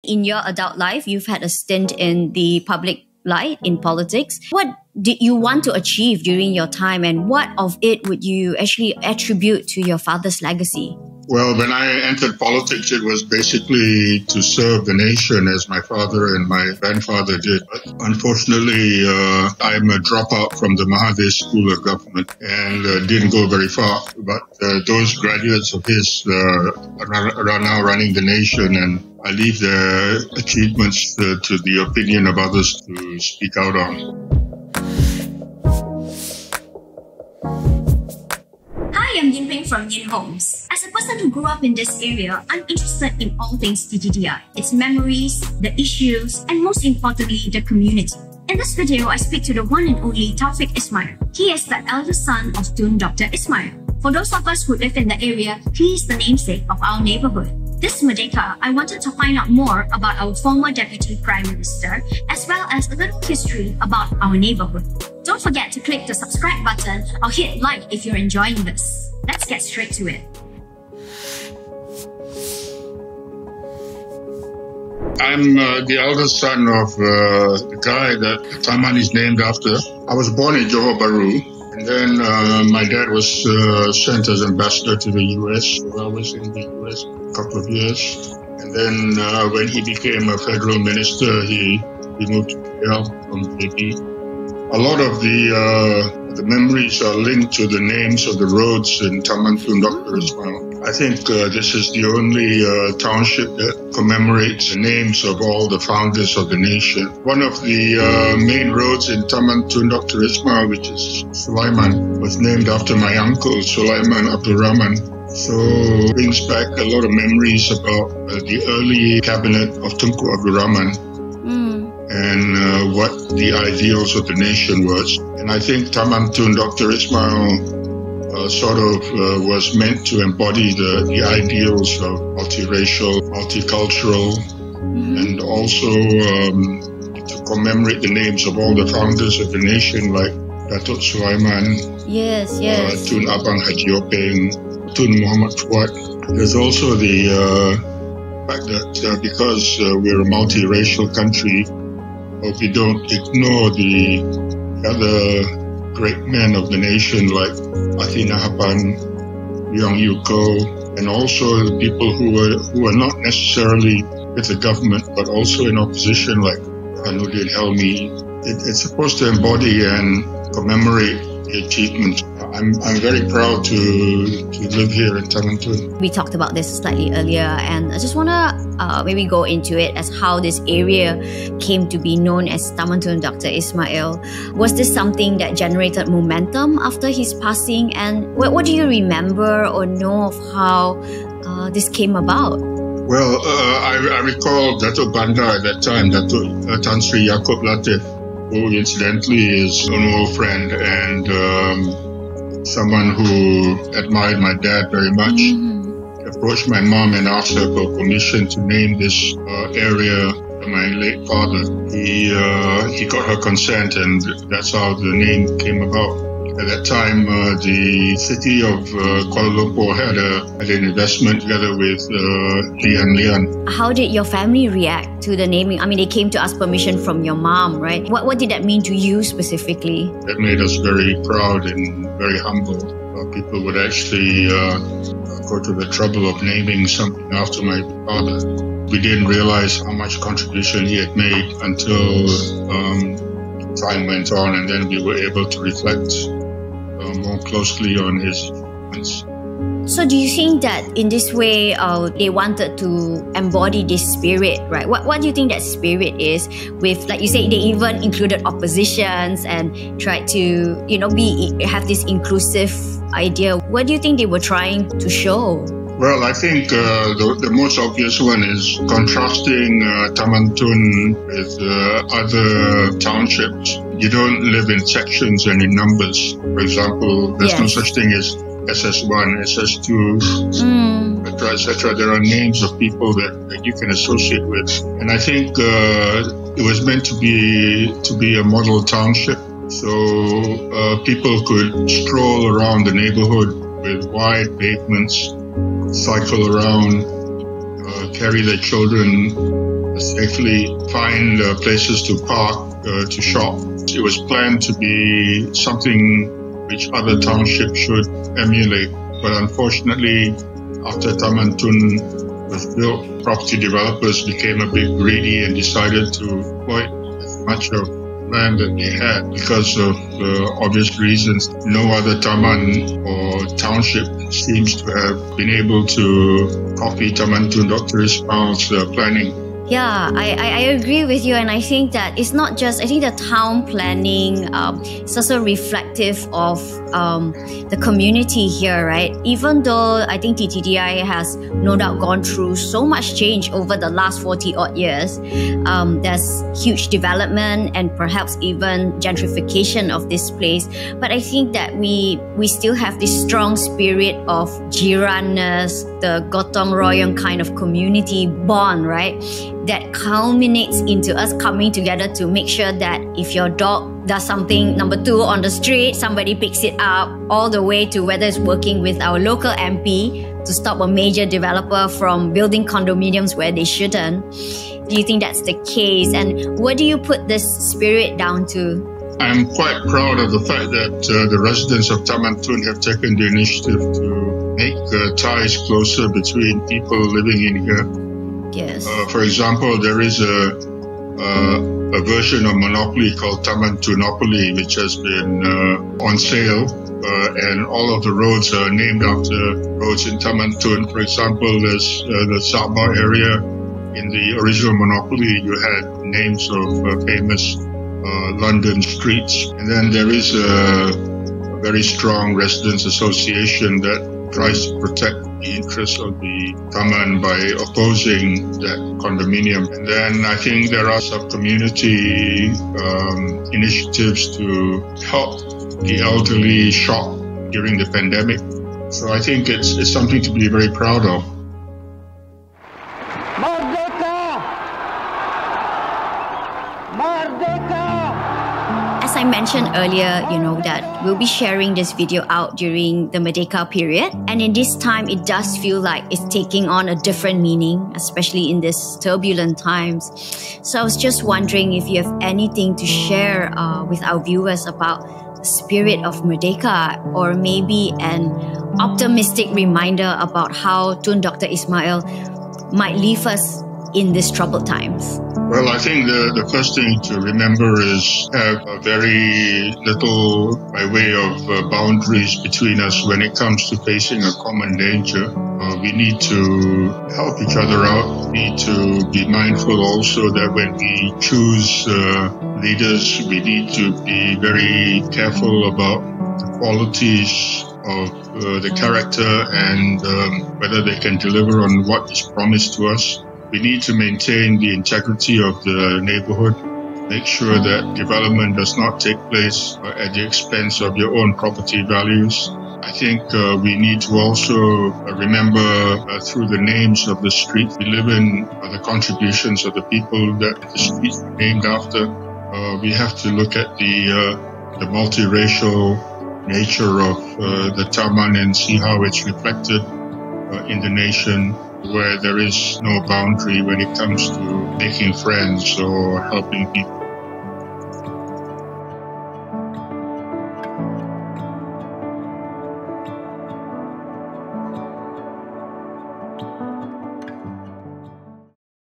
in your adult life, you've had a stint in the public light in politics. What did you want to achieve during your time, and what of it would you actually attribute to your father's legacy? Well, when I entered politics, it was basically to serve the nation as my father and my grandfather did. But unfortunately, I'm a dropout from the Mahathir School of Government and didn't go very far. But those graduates of his are now running the nation, and I leave their achievements to the opinion of others to speak out on. Hi, I'm Yin from Yin Homes. As a person who grew up in this area, I'm interested in all things TTDI, its memories, the issues, and most importantly, the community. In this video, I speak to the one and only Tawfik Ismail. He is the eldest son of Tun Dr Ismail. For those of us who live in the area, he is the namesake of our neighbourhood. This Merdeka, I wanted to find out more about our former Deputy Prime Minister, as well as a little history about our neighbourhood. Don't forget to click the subscribe button or hit like if you're enjoying this. Let's get straight to it. I'm the eldest son of the guy that the Taman is named after. I was born in Johor Bahru, and then my dad was sent as ambassador to the US. So I was in the US a couple of years. And then when he became a federal minister, he moved to KL from JB. A lot of the memories are linked to the names of the roads in Taman Tun Dr Ismail. I think this is the only township that commemorates the names of all the founders of the nation. One of the main roads in Taman Tun Dr Ismail, which is Sulaiman, was named after my uncle, Sulaiman Rahman. So it brings back a lot of memories about the early cabinet of Tunku Abdul Rahman. And what the ideals of the nation was. And I think Taman Tun Dr Ismail was meant to embody the ideals of multiracial, multicultural, and also to commemorate the names of all the founders of the nation, like Datuk Sulaiman, Tun Abang Haji Openg, Tun Muhammad Fuad. There's also the fact that because we're a multiracial country, we don't ignore the other great men of the nation like Athinahapan, Leong Yew Koh, and also the people who are not necessarily with the government but also in opposition, like Burhanuddin Helmi. It's supposed to embody and commemorate the achievements. I'm very proud to live here in Taman Tun. We talked about this slightly earlier, and I just want to maybe go into it as how this area came to be known as Taman Tun Dr Ismail. Was this something that generated momentum after his passing, and what do you remember or know of how this came about? Well, I recall Datuk Banda at that time, Datuk Tan Sri Yaakob Latif, who incidentally is an old friend and someone who admired my dad very much, approached my mom and asked her for permission to name this area after my late father. He got her consent, and that's how the name came about. At that time, the city of Kuala Lumpur had an investment together with Lian. How did your family react to the naming? I mean, they came to ask permission from your mom, right? What did that mean to you specifically? That made us very proud and very humble. People would actually go to the trouble of naming something after my father. We didn't realize how much contribution he had made until time went on, and then we were able to reflect more closely on his achievements. So do you think that in this way they wanted to embody this spirit, right? What do you think that spirit is? With, like you say, they even included oppositions and tried to, have this inclusive idea. What do you think they were trying to show? Well, I think the most obvious one is contrasting Taman Tun with other townships. You don't live in sections and in numbers. For example, there's no such thing as SS1, SS2, etc. There are names of people that you can associate with. And I think it was meant to be a model township. So people could stroll around the neighbourhood with wide pavements, cycle around, carry their children safely find places to park, to shop. It was planned to be something which other townships should emulate. But unfortunately, after Taman Tun was built, property developers became a bit greedy and decided to exploit as much of land that they had. Because of obvious reasons, no other Taman or township seems to have been able to copy Taman Tun Dr Ismail's planning. Yeah, I agree with you, and I think that it's not just, I think the town planning is also reflective of the community here, right? Even though I think TTDI has no doubt gone through so much change over the last 40 odd years, there's huge development and perhaps even gentrification of this place. But I think that we still have this strong spirit of jiranness, the gotong royong kind of community bond, right? That culminates into us coming together to make sure that if your dog does something number 2 on the street, somebody picks it up, all the way to whether it's working with our local MP to stop a major developer from building condominiums where they shouldn't. Do you think that's the case? And what do you put this spirit down to? I'm quite proud of the fact that the residents of Taman Tun have taken the initiative to make ties closer between people living in here. Yes. For example, there is a version of Monopoly called Taman Tunopoly, which has been on sale, and all of the roads are named after roads in Taman Tun. For example, there's the Zaaba area. In the original Monopoly, you had names of famous London streets. And then there is a very strong residents association that tries to protect the interests of the Taman by opposing that condominium. And then I think there are some community initiatives to help the elderly shop during the pandemic. So I think it's something to be very proud of. Merdeka! Merdeka! As I mentioned earlier, that we'll be sharing this video out during the Merdeka period. And in this time, it does feel like it's taking on a different meaning, especially in these turbulent times. So I was just wondering if you have anything to share with our viewers about the spirit of Merdeka, or maybe an optimistic reminder about how Tun Dr Ismail might leave us in these troubled times. Well, I think the first thing to remember is have a very little by way of boundaries between us when it comes to facing a common danger. We need to help each other out. We need to be mindful also that when we choose leaders, we need to be very careful about the qualities of the character and whether they can deliver on what is promised to us. We need to maintain the integrity of the neighbourhood, make sure that development does not take place at the expense of your own property values. I think we need to also remember through the names of the streets we live in, the contributions of the people that the streets are named after. We have to look at the multiracial nature of the Taman and see how it's reflected in the nation, where there is no boundary when it comes to making friends or helping people.